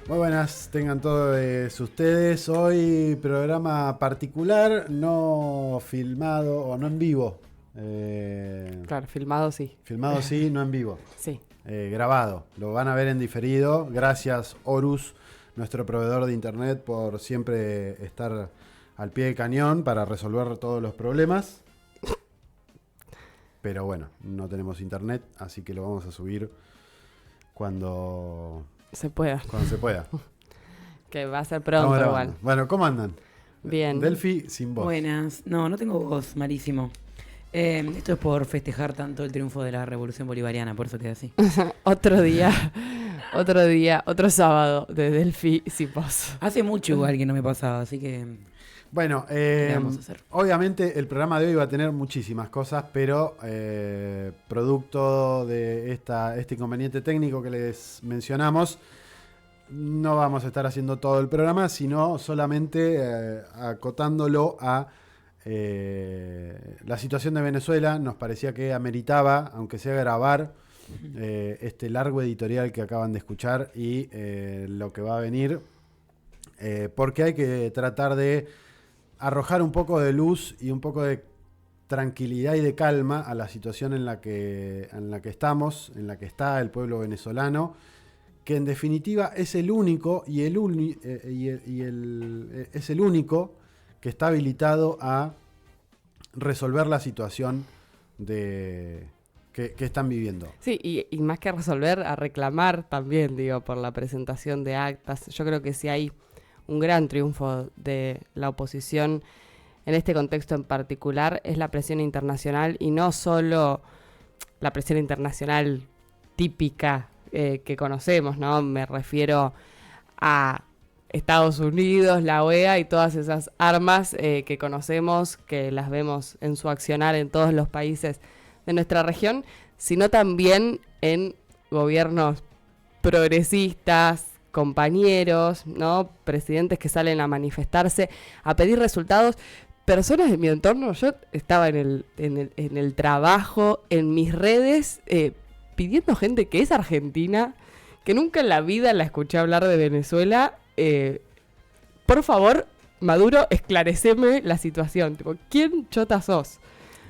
Muy buenas, tengan todos ustedes. Hoy programa particular, no filmado o no en vivo. Claro, filmado sí. Filmado sí, no en vivo. Sí. Grabado. Lo van a ver en diferido. Gracias, Horus, nuestro proveedor de internet, por siempre estar al pie del cañón para resolver todos los problemas. Pero bueno, no tenemos internet, así que lo vamos a subir cuando se pueda. Que va a ser pronto igual. Bueno, ¿cómo andan? Bien. Delphi sin voz. Buenas. No tengo voz, malísimo. Esto es por festejar tanto el triunfo de la Revolución Bolivariana, por eso queda así. Otro sábado de Delphi sin voz. Hace mucho igual que no me pasaba, así que... Bueno, ¿qué vamos a hacer? Obviamente el programa de hoy va a tener muchísimas cosas, pero producto de este inconveniente técnico que les mencionamos, no vamos a estar haciendo todo el programa, sino solamente acotándolo a la situación de Venezuela. Nos parecía que ameritaba, aunque sea grabar, este largo editorial que acaban de escuchar y lo que va a venir, porque hay que tratar de arrojar un poco de luz y un poco de tranquilidad y de calma a la situación en la que estamos, en la que está el pueblo venezolano, que en definitiva es el único es el único que está habilitado a resolver la situación que están viviendo. Sí, y más que resolver, a reclamar también, digo, por la presentación de actas. Yo creo que si hay un gran triunfo de la oposición en este contexto en particular es la presión internacional, y no solo la presión internacional típica que conocemos, ¿no? Me refiero a Estados Unidos, la OEA y todas esas armas que conocemos, que las vemos en su accionar en todos los países de nuestra región, sino también en gobiernos progresistas, compañeros, ¿no? Presidentes que salen a manifestarse, a pedir resultados. Personas de mi entorno, yo estaba en el trabajo, en mis redes, pidiendo gente que es argentina, que nunca en la vida la escuché hablar de Venezuela. Por favor, Maduro, esclareceme la situación. Tipo, ¿quién chota sos?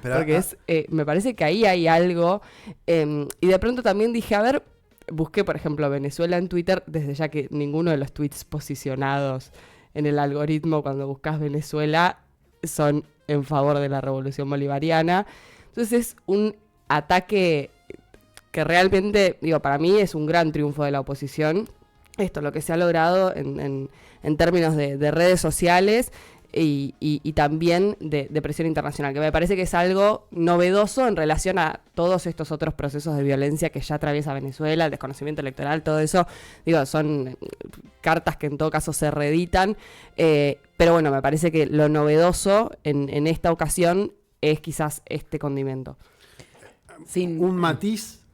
Porque me parece que ahí hay algo. Y de pronto también dije, a ver, busqué, por ejemplo, Venezuela en Twitter, desde ya que ninguno de los tweets posicionados en el algoritmo cuando buscas Venezuela son en favor de la Revolución Bolivariana. Entonces es un ataque que realmente, digo, para mí es un gran triunfo de la oposición. Esto, lo que se ha logrado en términos de redes sociales y también de presión internacional, que me parece que es algo novedoso en relación a todos estos otros procesos de violencia que ya atraviesa Venezuela, el desconocimiento electoral, todo eso, digo, son cartas que en todo caso se reeditan, pero bueno, me parece que lo novedoso en esta ocasión es quizás este condimento. Sin un matiz,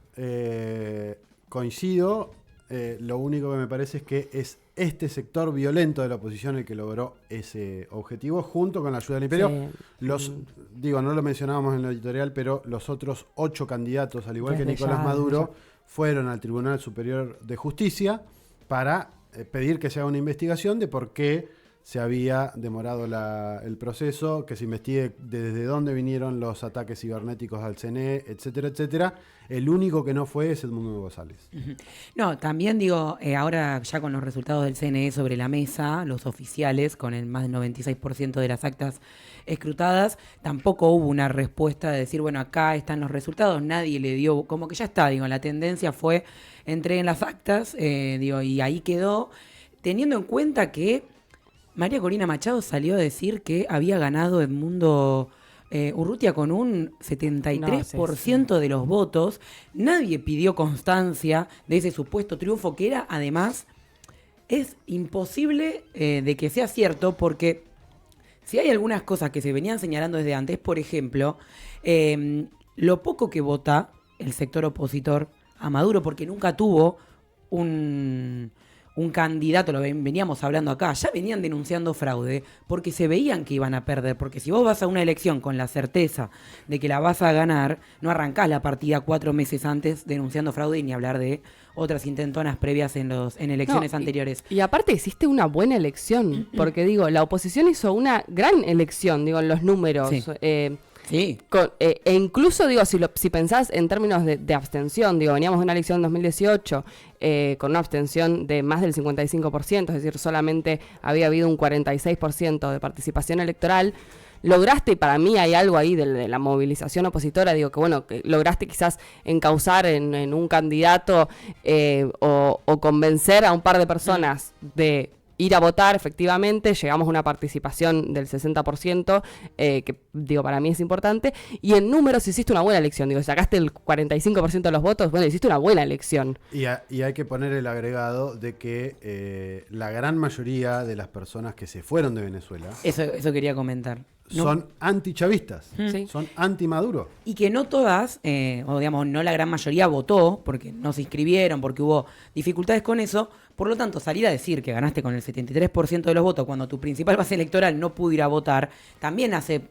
coincido. Lo único que me parece es que es este sector violento de la oposición el que logró ese objetivo, junto con la ayuda del imperio. Sí. No lo mencionábamos en la editorial, pero los otros 8 candidatos, al igual que Nicolás Maduro, fueron al Tribunal Superior de Justicia para pedir que se haga una investigación de por qué se había demorado el proceso, que se investigue desde dónde vinieron los ataques cibernéticos al CNE, etcétera, etcétera. El único que no fue es Edmundo González. No, también digo, ahora ya con los resultados del CNE sobre la mesa, los oficiales, con el más del 96% de las actas escrutadas, tampoco hubo una respuesta de decir, bueno, acá están los resultados, nadie le dio, como que ya está, la tendencia fue entreguen las actas, y ahí quedó, teniendo en cuenta que María Corina Machado salió a decir que había ganado Edmundo Urrutia con un 73% de los votos. Nadie pidió constancia de ese supuesto triunfo, que era, además, es imposible de que sea cierto, porque si hay algunas cosas que se venían señalando desde antes, por ejemplo, lo poco que vota el sector opositor a Maduro, porque nunca tuvo un candidato, veníamos hablando acá, ya venían denunciando fraude porque se veían que iban a perder, porque si vos vas a una elección con la certeza de que la vas a ganar, no arrancás la partida 4 meses antes denunciando fraude y ni hablar de otras intentonas previas en elecciones anteriores. Y aparte hiciste una buena elección, porque digo, la oposición hizo una gran elección, digo, en los números. Sí. Sí. E incluso, digo, si pensás en términos de abstención, digo, veníamos de una elección en 2018 con una abstención de más del 55%, es decir, solamente había habido un 46% de participación electoral. Lograste, y para mí hay algo ahí de la movilización opositora, digo, que bueno, que lograste quizás encauzar en un candidato o convencer a un par de personas de ir a votar, efectivamente, llegamos a una participación del 60%, que digo, para mí es importante, y en números hiciste una buena elección, digo, sacaste el 45% de los votos, bueno, hiciste una buena elección. Y hay que poner el agregado de que la gran mayoría de las personas que se fueron de Venezuela Eso quería comentar. son antichavistas, Sí. son anti-Maduro. Y que no todas, o digamos, no la gran mayoría votó, porque no se inscribieron, porque hubo dificultades con eso. Por lo tanto, salir a decir que ganaste con el 73% de los votos cuando tu principal base electoral no pudo ir a votar, también hace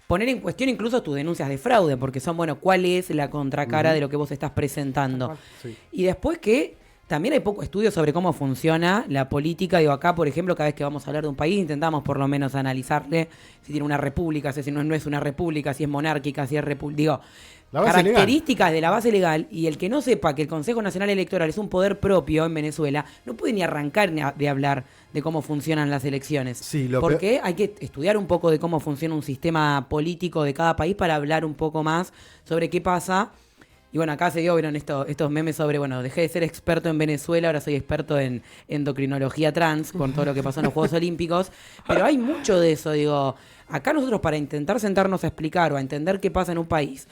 poner en cuestión incluso tus denuncias de fraude, porque son, bueno, ¿cuál es la contracara de lo que vos estás presentando? Sí. Y después que también hay poco estudio sobre cómo funciona la política. Digo, acá, por ejemplo, cada vez que vamos a hablar de un país, intentamos por lo menos analizarle si tiene una república, si no es una república, si es monárquica, si es república. Digo, La base características legal. de la base legal, y el que no sepa que el Consejo Nacional Electoral es un poder propio en Venezuela, no puede ni arrancar de hablar de cómo funcionan las elecciones. Sí, porque hay que estudiar un poco de cómo funciona un sistema político de cada país para hablar un poco más sobre qué pasa. Y bueno, acá se dio, vieron estos memes sobre, bueno, dejé de ser experto en Venezuela, ahora soy experto en endocrinología trans, con todo lo que pasó en los Juegos Olímpicos. Pero hay mucho de eso, digo, acá nosotros para intentar sentarnos a explicar o a entender qué pasa en un país,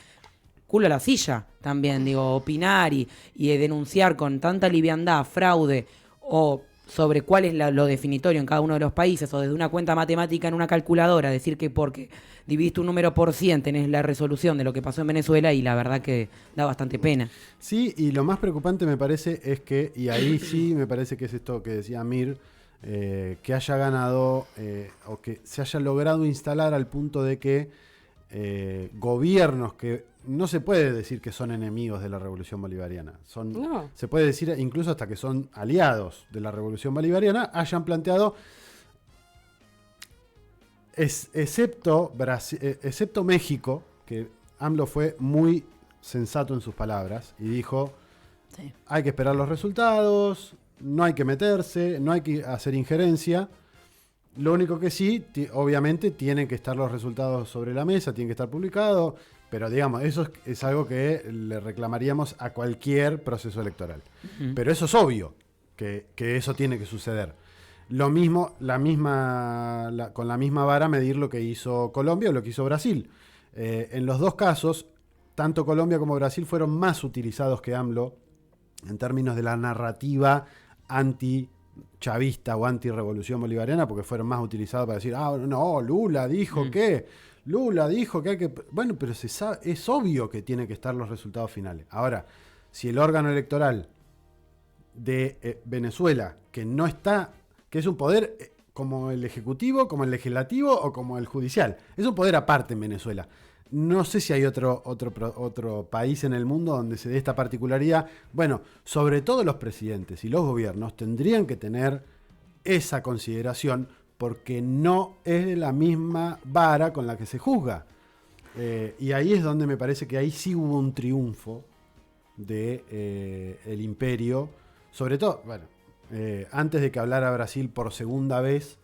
culo a la silla también, digo, opinar y denunciar con tanta liviandad, fraude o sobre cuál es lo definitorio en cada uno de los países, o desde una cuenta matemática en una calculadora, decir que porque dividiste un número por 100 tenés la resolución de lo que pasó en Venezuela, y la verdad que da bastante pena. Sí, y lo más preocupante me parece es que, y ahí sí me parece que es esto que decía Mir, que haya ganado o que se haya logrado instalar al punto de que gobiernos que no se puede decir que son enemigos de la Revolución Bolivariana, No. se puede decir incluso hasta que son aliados de la Revolución Bolivariana, hayan planteado, excepto México, que AMLO fue muy sensato en sus palabras y dijo, Sí. hay que esperar los resultados, no hay que meterse, no hay que hacer injerencia. Lo único que sí, obviamente, tienen que estar los resultados sobre la mesa, tienen que estar publicados, pero digamos, eso es algo que le reclamaríamos a cualquier proceso electoral. Pero eso es obvio, que eso tiene que suceder. Lo mismo, con la misma vara medir lo que hizo Colombia o lo que hizo Brasil. En los dos casos, tanto Colombia como Brasil fueron más utilizados que AMLO en términos de la narrativa anti-chavista o anti-revolución bolivariana, porque fueron más utilizados para decir, no, Lula dijo que hay que... Bueno, pero se sabe, es obvio que tienen que estar los resultados finales. Ahora, si el órgano electoral de Venezuela, que no está, que es un poder como el ejecutivo, como el legislativo o como el judicial, es un poder aparte en Venezuela. No sé si hay otro país en el mundo donde se dé esta particularidad. Bueno, sobre todo los presidentes y los gobiernos tendrían que tener esa consideración, porque no es de la misma vara con la que se juzga. Y ahí es donde me parece que ahí sí hubo un triunfo de el imperio. Sobre todo, bueno, antes de que hablara Brasil por segunda vez,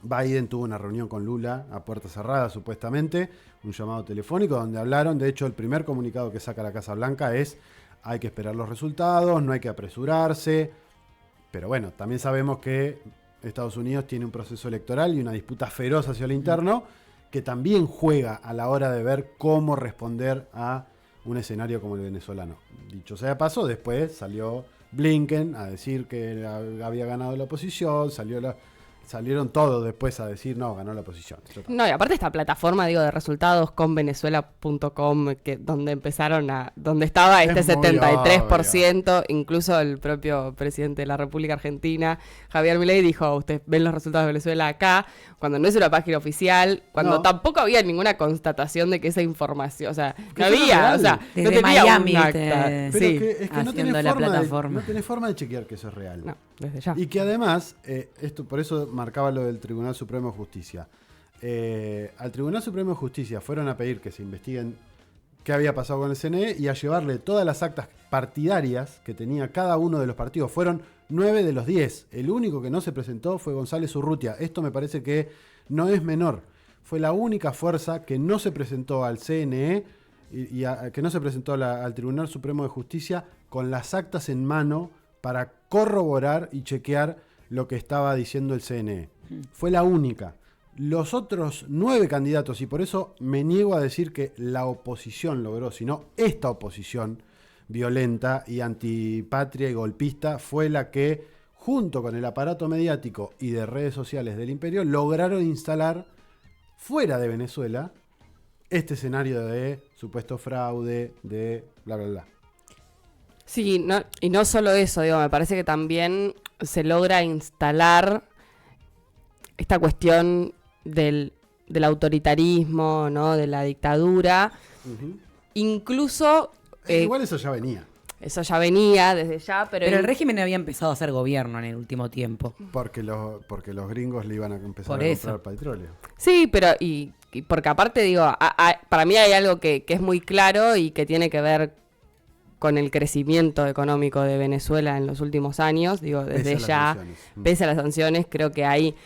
Biden tuvo una reunión con Lula a puerta cerrada, supuestamente, un llamado telefónico donde hablaron. De hecho, el primer comunicado que saca la Casa Blanca es: hay que esperar los resultados, no hay que apresurarse. Pero bueno, también sabemos que Estados Unidos tiene un proceso electoral y una disputa feroz hacia el interno, que también juega a la hora de ver cómo responder a un escenario como el venezolano. Dicho sea de paso, después salió Blinken a decir que había ganado la oposición, salieron todos después a decir, no, ganó la oposición. No, y aparte esta plataforma, digo, de resultados con venezuela.com, donde estaba este 73%, incluso el propio presidente de la República Argentina, Javier Milei, dijo, ustedes ven los resultados de Venezuela acá, cuando no es una página oficial, cuando tampoco había ninguna constatación de que esa información, o sea, no había, o sea, desde no tenía Miami, un acta. Pero Sí, es que no tenés haciendo la forma plataforma. no tenés forma de chequear que eso es real. no, desde ya. Y que además, esto por eso marcaba lo del Tribunal Supremo de Justicia. Al Tribunal Supremo de Justicia fueron a pedir que se investiguen qué había pasado con el CNE y a llevarle todas las actas partidarias que tenía cada uno de los partidos. Fueron 9 de los 10. El único que no se presentó fue González Urrutia. Esto me parece que no es menor. Fue la única fuerza que no se presentó al CNE que no se presentó al Tribunal Supremo de Justicia con las actas en mano para corroborar y chequear lo que estaba diciendo el CNE. Fue la única. Los otros 9 candidatos, y por eso me niego a decir que la oposición logró, sino esta oposición violenta y antipatria y golpista fue la que, junto con el aparato mediático y de redes sociales del imperio, lograron instalar fuera de Venezuela este escenario de supuesto fraude, de bla, bla, bla. Sí, y no solo eso, digo, me parece que también se logra instalar esta cuestión del autoritarismo, ¿no? De la dictadura. Uh-huh. Incluso... igual eso ya venía. Eso ya venía desde ya, pero el régimen había empezado a hacer gobierno en el último tiempo. Porque los gringos le iban a empezar Por a eso. comprar petróleo. Sí, pero y porque aparte digo, para mí hay algo que es muy claro y que tiene que ver con el crecimiento económico de Venezuela en los últimos años, digo, desde ya, pese a las sanciones, creo que hay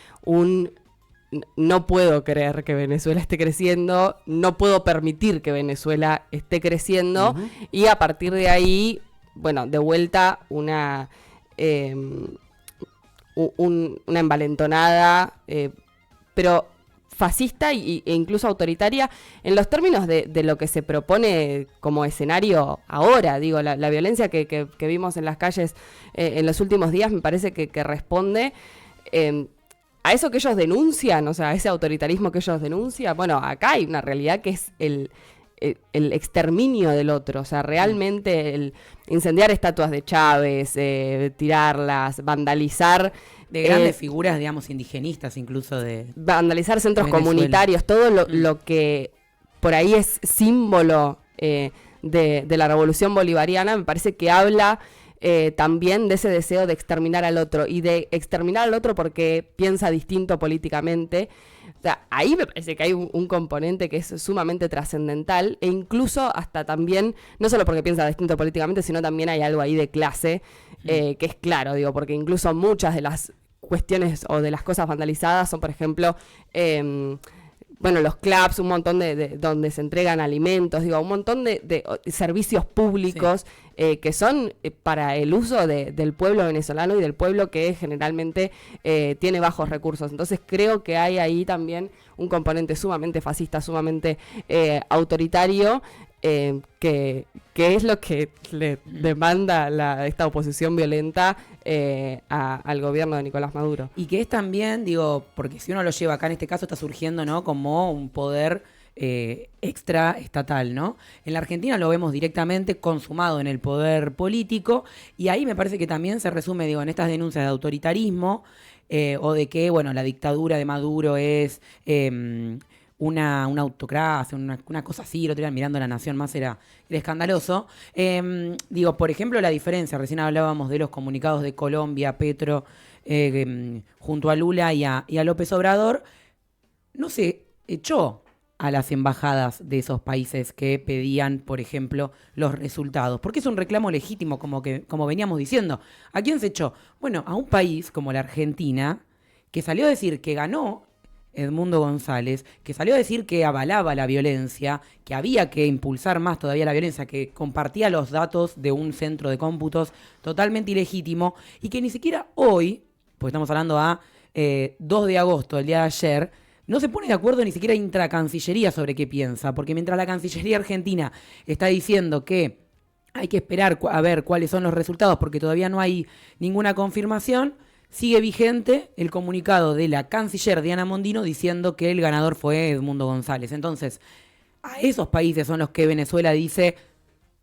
no puedo creer que Venezuela esté creciendo, no puedo permitir que Venezuela esté creciendo, uh-huh. Y a partir de ahí, bueno, de vuelta una envalentonada, pero fascista e incluso autoritaria en los términos de lo que se propone como escenario ahora. Digo, la violencia que vimos en las calles en los últimos días me parece que responde a eso que ellos denuncian, o sea, a ese autoritarismo que ellos denuncian. Bueno, acá hay una realidad que es el exterminio del otro, o sea, realmente el incendiar estatuas de Chávez, tirarlas, vandalizar... De grandes figuras, digamos, indigenistas incluso de... Vandalizar centros comunitarios, todo lo que por ahí es símbolo de la revolución bolivariana, me parece que habla también de ese deseo de exterminar al otro, y de exterminar al otro porque piensa distinto políticamente. O sea, ahí me parece que hay un componente que es sumamente trascendental, e incluso hasta también, no solo porque piensa distinto políticamente, sino también hay algo ahí de clase, que es claro, digo, porque incluso muchas de las cuestiones o de las cosas vandalizadas son, por ejemplo, los clubs, un montón de donde se entregan alimentos, digo, un montón de servicios públicos, sí. Que son para el uso del pueblo venezolano y del pueblo que generalmente tiene bajos recursos. Entonces creo que hay ahí también un componente sumamente fascista, sumamente autoritario, que es lo que le demanda esta oposición violenta al gobierno de Nicolás Maduro. Y que es también, digo, porque si uno lo lleva acá en este caso está surgiendo, ¿no? Como un poder extra estatal, ¿no? En la Argentina lo vemos directamente consumado en el poder político, y ahí me parece que también se resume, digo, en estas denuncias de autoritarismo, o de que, bueno, la dictadura de Maduro es... una autocracia, una cosa así, lo tenían mirando La Nación más, era escandaloso. Digo, por ejemplo, la diferencia, recién hablábamos de los comunicados de Colombia, Petro, junto a Lula y a López Obrador, no se echó a las embajadas de esos países que pedían, por ejemplo, los resultados, porque es un reclamo legítimo, como veníamos diciendo. ¿A quién se echó? Bueno, a un país como la Argentina, que salió a decir que ganó Edmundo González, que salió a decir que avalaba la violencia, que había que impulsar más todavía la violencia, que compartía los datos de un centro de cómputos totalmente ilegítimo, y que ni siquiera hoy, porque estamos hablando a 2 de agosto, el día de ayer, no se pone de acuerdo ni siquiera intracancillería sobre qué piensa, porque mientras la Cancillería Argentina está diciendo que hay que esperar a ver cuáles son los resultados porque todavía no hay ninguna confirmación, sigue vigente el comunicado de la canciller Diana Mondino diciendo que el ganador fue Edmundo González. Entonces, a esos países son los que Venezuela dice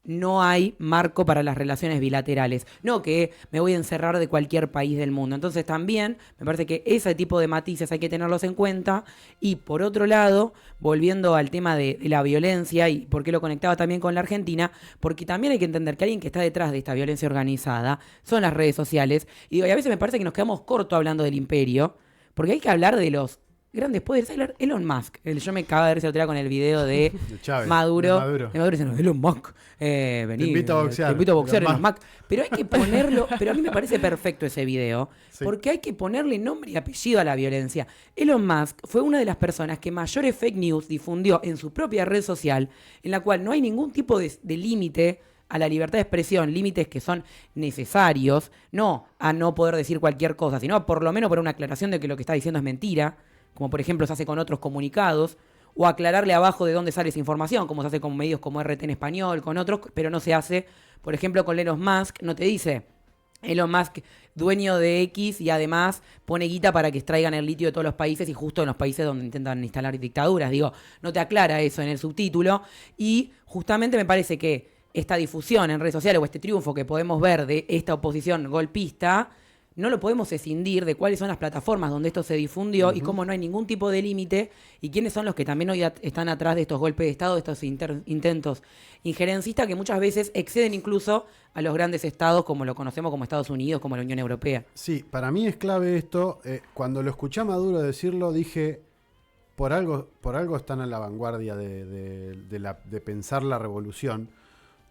no hay marco para las relaciones bilaterales, no que me voy a encerrar de cualquier país del mundo. Entonces también me parece que ese tipo de matices hay que tenerlos en cuenta. Y por otro lado, volviendo al tema de la violencia y por qué lo conectaba también con la Argentina, porque también hay que entender que alguien que está detrás de esta violencia organizada son las redes sociales. Y a veces me parece que nos quedamos cortos hablando del imperio, porque hay que hablar de los grandes poderes. Elon Musk. Yo me acabo de ver ese otro día con el video de Chávez, Maduro. de Maduro. Diciendo, Elon Musk, vení, Te invito a boxear. Te invito a boxear, Elon Elon Musk. Pero hay que ponerlo, pero a mí me parece perfecto ese video, Sí. porque hay que ponerle nombre y apellido a la violencia. Elon Musk fue una de las personas que mayores fake news difundió en su propia red social, en la cual no hay ningún tipo de límite a la libertad de expresión, límites que son necesarios, no a no poder decir cualquier cosa, sino por lo menos por una aclaración de que lo que está diciendo es mentira, como por ejemplo se hace con otros comunicados, o aclararle abajo de dónde sale esa información, como se hace con medios como RT en español, con otros, pero no se hace, por ejemplo, con Elon Musk, no te dice Elon Musk, dueño de X, y además pone guita para que extraigan el litio de todos los países, y justo en los países donde intentan instalar dictaduras. Digo, no te aclara eso en el subtítulo, y justamente me parece que esta difusión en redes sociales o este triunfo que podemos ver de esta oposición golpista no lo podemos escindir de cuáles son las plataformas donde esto se difundió y cómo no hay ningún tipo de límite y quiénes son los que también hoy están atrás de estos golpes de Estado, de estos intentos injerencistas que muchas veces exceden incluso a los grandes estados como lo conocemos como Estados Unidos, como la Unión Europea. Sí, para mí es clave esto. Cuando lo escuché a Maduro decirlo, dije, por algo están a la vanguardia de pensar la revolución,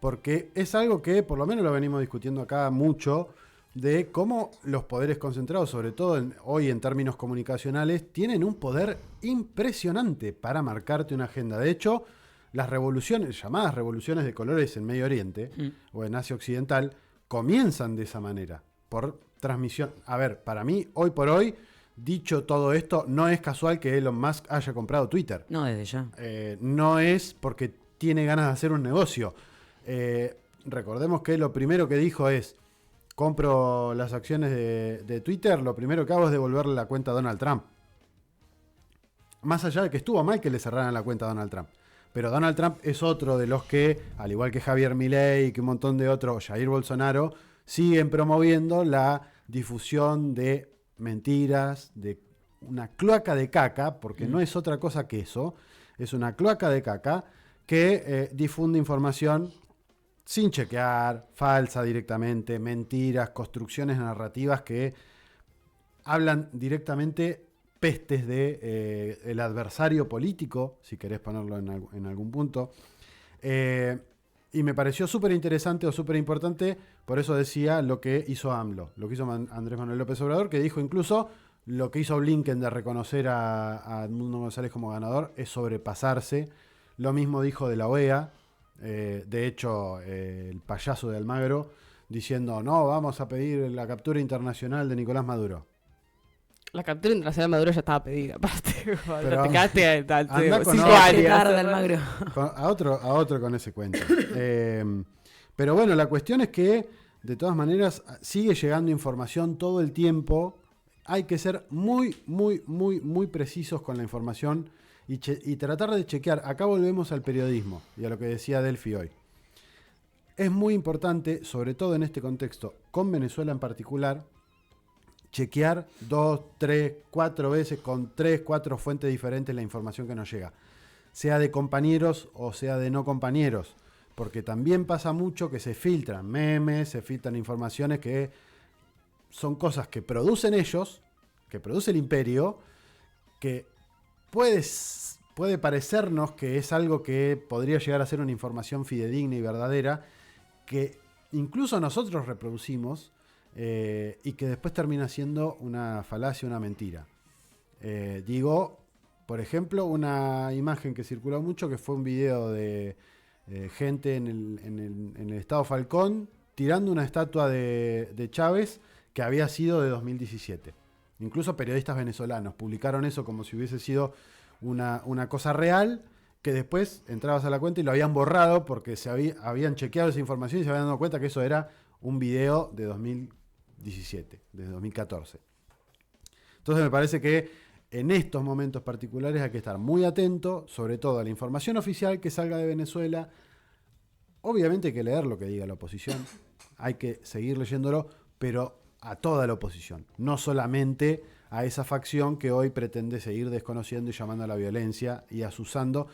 porque es algo que por lo menos lo venimos discutiendo acá mucho, de cómo los poderes concentrados, sobre todo hoy en términos comunicacionales, tienen un poder impresionante para marcarte una agenda. De hecho, las revoluciones, llamadas revoluciones de colores en Medio Oriente o en Asia Occidental, comienzan de esa manera, por transmisión. A ver, para mí, hoy por hoy, dicho todo esto, no es casual que Elon Musk haya comprado Twitter. No, desde ya. No es porque tiene ganas de hacer un negocio. Recordemos que lo primero que dijo es: compro las acciones de Twitter, lo primero que hago es devolverle la cuenta a Donald Trump. Más allá de que estuvo mal que le cerraran la cuenta a Donald Trump. Pero Donald Trump es otro de los que, al igual que Javier Milei y que un montón de otros, Jair Bolsonaro, siguen promoviendo la difusión de mentiras, de una cloaca de caca, porque no es otra cosa que eso, es una cloaca de caca que difunde información sin chequear, falsa directamente, mentiras, construcciones narrativas que hablan directamente pestes de el adversario político, si querés ponerlo en algún punto. Y me pareció súper interesante o súper importante, por eso decía lo que hizo AMLO, lo que hizo Andrés Manuel López Obrador, que dijo incluso lo que hizo Blinken de reconocer a Edmundo González como ganador es sobrepasarse. Lo mismo dijo de la OEA. De hecho, el payaso de Almagro diciendo, no, vamos a pedir la captura internacional de Nicolás Maduro. La captura internacional de Maduro ya estaba pedida, aparte. Pero Te quedaste anda con 5 otro. años. Tarde, Almagro. A otro con ese cuento. Pero bueno, la cuestión es que, de todas maneras, sigue llegando información todo el tiempo. Hay que ser muy, muy, muy, muy precisos con la información y tratar de chequear. Acá volvemos al periodismo y a lo que decía Delphi hoy. Es muy importante, sobre todo en este contexto, con Venezuela en particular, chequear 2, 3, 4 veces con 3, 4 fuentes diferentes la información que nos llega. Sea de compañeros o sea de no compañeros. Porque también pasa mucho que se filtran memes, se filtran informaciones que son cosas que producen ellos, que produce el imperio, que puede parecernos que es algo que podría llegar a ser una información fidedigna y verdadera, que incluso nosotros reproducimos y que después termina siendo una falacia, una mentira. Digo, por ejemplo, una imagen que circuló mucho, que fue un video de gente en el estado Falcón tirando una estatua de Chávez que había sido de 2017. Incluso periodistas venezolanos publicaron eso como si hubiese sido una cosa real, que después entrabas a la cuenta y lo habían borrado porque habían chequeado esa información y se habían dado cuenta que eso era un video de 2017, de 2014. Entonces me parece que en estos momentos particulares hay que estar muy atento, sobre todo a la información oficial que salga de Venezuela. Obviamente hay que leer lo que diga la oposición, hay que seguir leyéndolo, pero a toda la oposición, no solamente a esa facción que hoy pretende seguir desconociendo y llamando a la violencia y asusando.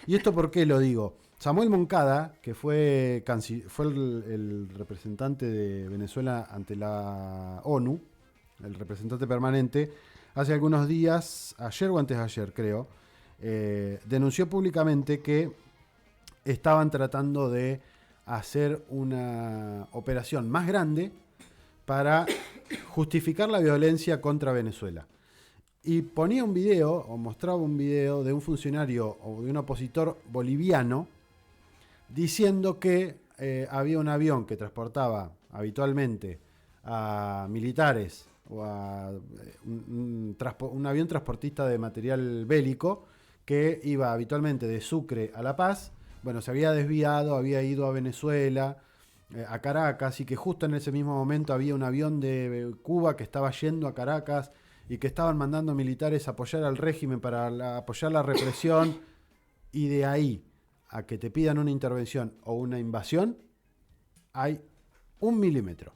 ¿Y esto por qué lo digo? Samuel Moncada, que fue el representante de Venezuela ante la ONU, el representante permanente, hace algunos días, ayer o antes de ayer creo, denunció públicamente que estaban tratando de hacer una operación más grande para justificar la violencia contra Venezuela. Y ponía un video, o mostraba un video de un funcionario o de un opositor boliviano diciendo que había un avión que transportaba habitualmente a militares o a un avión transportista de material bélico que iba habitualmente de Sucre a La Paz. Bueno, se había desviado, había ido a Venezuela, a Caracas, y que justo en ese mismo momento había un avión de Cuba que estaba yendo a Caracas y que estaban mandando militares a apoyar al régimen para apoyar la represión. Y de ahí a que te pidan una intervención o una invasión, hay 1 milímetro.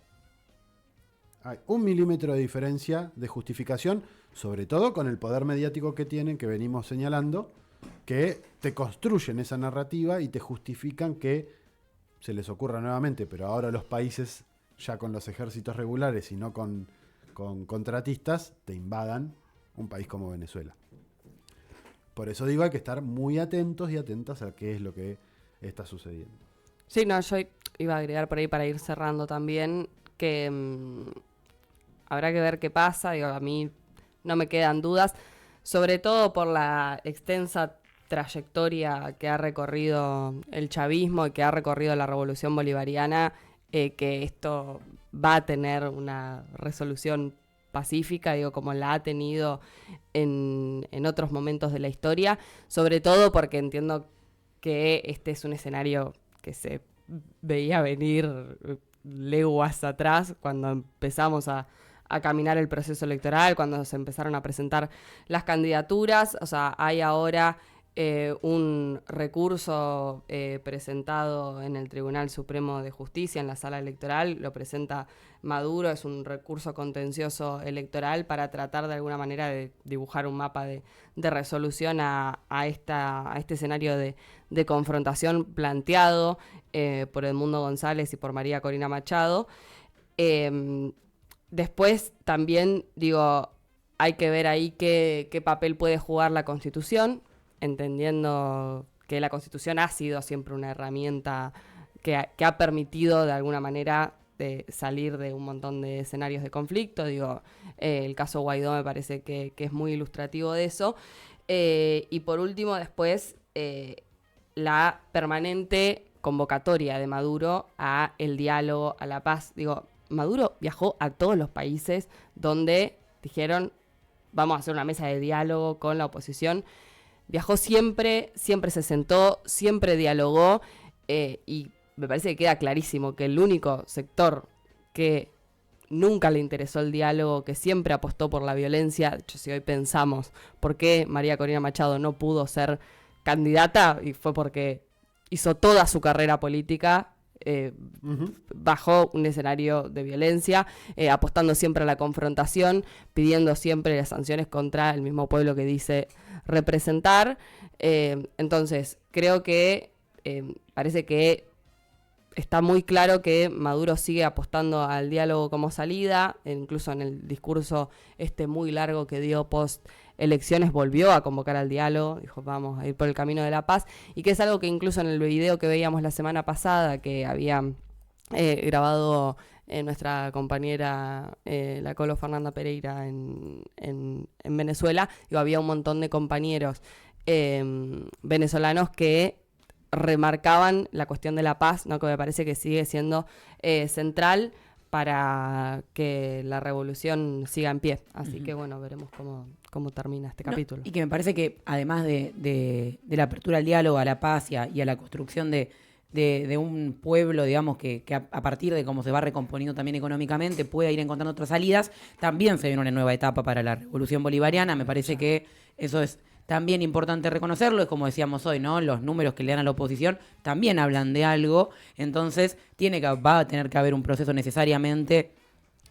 Hay 1 milímetro de diferencia de justificación, sobre todo con el poder mediático que tienen, que venimos señalando, que te construyen esa narrativa y te justifican que se les ocurra nuevamente, pero ahora los países, ya con los ejércitos regulares y no con contratistas, te invadan un país como Venezuela. Por eso digo, hay que estar muy atentos y atentas a qué es lo que está sucediendo. Sí, no, yo iba a agregar por ahí para ir cerrando también que habrá que ver qué pasa. Digo, a mí no me quedan dudas, sobre todo por la extensa trayectoria que ha recorrido el chavismo y que ha recorrido la revolución bolivariana, que esto va a tener una resolución pacífica, digo, como la ha tenido en otros momentos de la historia, sobre todo porque entiendo que este es un escenario que se veía venir leguas atrás cuando empezamos a caminar el proceso electoral, cuando se empezaron a presentar las candidaturas. O sea, hay ahora un recurso presentado en el Tribunal Supremo de Justicia, en la sala electoral, lo presenta Maduro, es un recurso contencioso electoral para tratar de alguna manera de dibujar un mapa de resolución a este escenario de confrontación planteado por Edmundo González y por María Corina Machado. Después también, digo, hay que ver ahí qué papel puede jugar la Constitución, entendiendo que la Constitución ha sido siempre una herramienta que ha permitido de alguna manera de salir de un montón de escenarios de conflicto. Digo, el caso Guaidó me parece que es muy ilustrativo de eso. Y por último, después, la permanente convocatoria de Maduro a el diálogo, a la paz. Digo, Maduro viajó a todos los países donde dijeron, vamos a hacer una mesa de diálogo con la oposición. Viajó siempre se sentó, siempre dialogó, y me parece que queda clarísimo que el único sector que nunca le interesó el diálogo, que siempre apostó por la violencia, de hecho, si hoy pensamos por qué María Corina Machado no pudo ser candidata, y fue porque hizo toda su carrera política bajo un escenario de violencia, apostando siempre a la confrontación, pidiendo siempre las sanciones contra el mismo pueblo que dice representar. Entonces, creo que parece que está muy claro que Maduro sigue apostando al diálogo como salida, incluso en el discurso muy largo que dio post elecciones volvió a convocar al diálogo, dijo vamos a ir por el camino de la paz, y que es algo que incluso en el video que veíamos la semana pasada, que había grabado nuestra compañera la Colo Fernanda Pereira en Venezuela, digo, había un montón de compañeros venezolanos que remarcaban la cuestión de la paz, ¿no? Que me parece que sigue siendo central para que la revolución siga en pie. Así que bueno, veremos cómo termina este capítulo. Y que me parece que además de la apertura al diálogo, a la paz y a la construcción de de un pueblo, digamos, que a partir de cómo se va recomponiendo también económicamente, pueda ir encontrando otras salidas, también se viene una nueva etapa para la revolución bolivariana. Me parece que eso es también importante reconocerlo. Es como decíamos hoy, ¿no? Los números que le dan a la oposición también hablan de algo. Entonces va a tener que haber un proceso necesariamente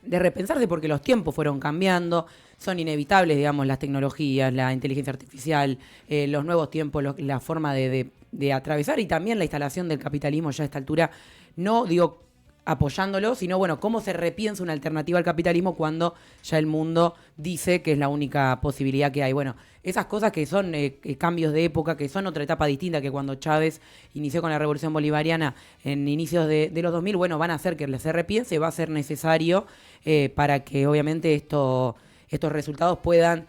de repensarse, porque los tiempos fueron cambiando, son inevitables, digamos, las tecnologías, la inteligencia artificial, los nuevos tiempos, la forma de atravesar, y también la instalación del capitalismo ya a esta altura, no digo apoyándolo, sino bueno, cómo se repiensa una alternativa al capitalismo cuando ya el mundo dice que es la única posibilidad que hay. Bueno, esas cosas que son cambios de época, que son otra etapa distinta que cuando Chávez inició con la Revolución Bolivariana en inicios de los 2000, bueno, van a hacer que se repiense, va a ser necesario para que obviamente estos resultados puedan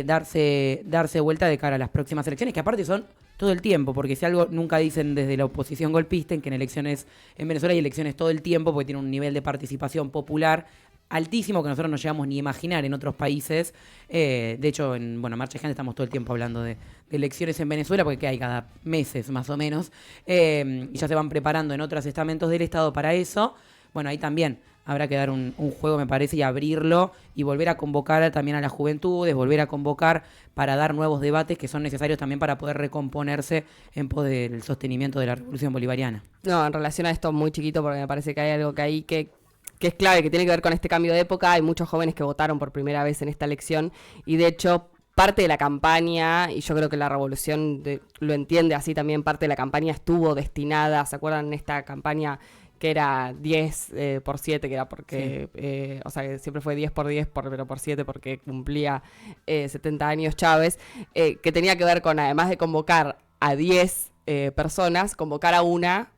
darse vuelta de cara a las próximas elecciones, que aparte son todo el tiempo, porque si algo nunca dicen desde la oposición golpista, en que en elecciones en Venezuela hay elecciones todo el tiempo, porque tiene un nivel de participación popular altísimo que nosotros no llegamos ni a imaginar en otros países. De hecho, en Marcha de Gente estamos todo el tiempo hablando de elecciones en Venezuela, porque hay cada meses más o menos, y ya se van preparando en otros estamentos del Estado para eso. Bueno, ahí también habrá que dar un juego, me parece, y abrirlo y volver a convocar también a las juventudes, volver a convocar para dar nuevos debates que son necesarios también para poder recomponerse en pos del sostenimiento de la Revolución Bolivariana. No, en relación a esto, muy chiquito, porque me parece que hay algo que hay que es clave, que tiene que ver con este cambio de época. Hay muchos jóvenes que votaron por primera vez en esta elección y de hecho parte de la campaña, y yo creo que la revolución lo entiende así también, parte de la campaña estuvo destinada, ¿se acuerdan esta campaña que era 10 por 7, que era porque, sí. O sea, que siempre fue 10 por 10, pero por 7 porque cumplía 70 años Chávez, que tenía que ver con, además de convocar a 10 personas, convocar a una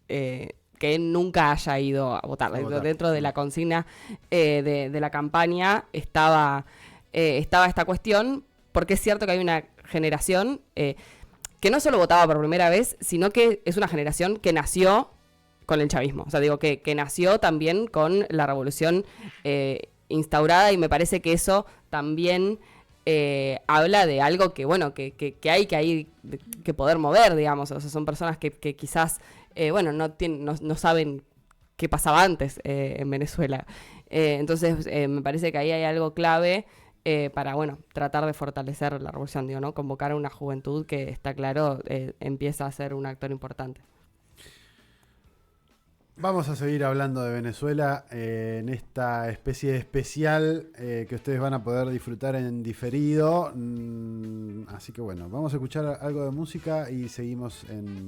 que nunca haya ido a votar. Dentro de la consigna de la campaña estaba esta cuestión, porque es cierto que hay una generación que no solo votaba por primera vez, sino que es una generación que nació con el chavismo. O sea, digo que nació también con la revolución instaurada, y me parece que eso también habla de algo que, bueno, que hay que poder mover, digamos. O sea, son personas que quizás, no saben qué pasaba antes en Venezuela. Entonces, me parece que ahí hay algo clave para, tratar de fortalecer la revolución, digo, ¿no? Convocar a una juventud que, está claro, empieza a ser un actor importante. Vamos a seguir hablando de Venezuela en esta especie de especial que ustedes van a poder disfrutar en diferido. Así que bueno, vamos a escuchar algo de música y seguimos en